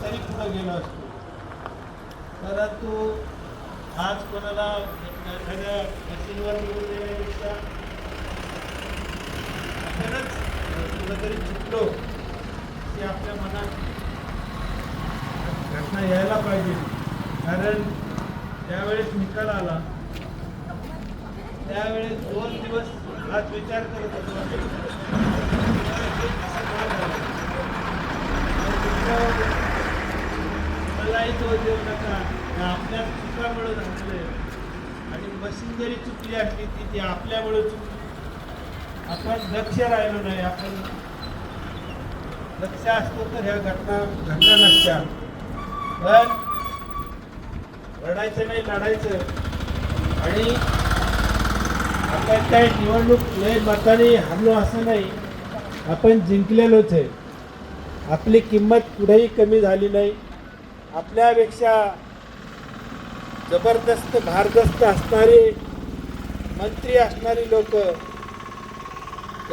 तरी पुढे गेलो असतो. परंतु आज कोणाला एखाद्या मशीनवर निवडून देण्यापेक्षा आपणच कुठेतरी चुकलो की आपल्या मनात घटना यायला पाहिजे. कारण त्यावेळेस निकाल आला त्यावेळेस 2 दिवस हाच विचार करत होतो मलाही तो देऊ नका. आपल्या चुकामुळे झालेलं आहे आणि मशीन जरी चुकली असली ती आपल्यामुळे चुकली. आपण लक्ष राहिलो नाही. आपण लक्ष असतो तर ह्या घटना घडल्या नसत्या. पण रडायचं नाही, लढायचं. आणि आपण काही निवडणूक लय मताने हरलो असं नाही, आपण जिंकलेलोच आहे. आपली किंमत कुठेही कमी झाली नाही. आपल्यापेक्षा जबरदस्त भारदस्त असणारे मंत्री असणारी लोक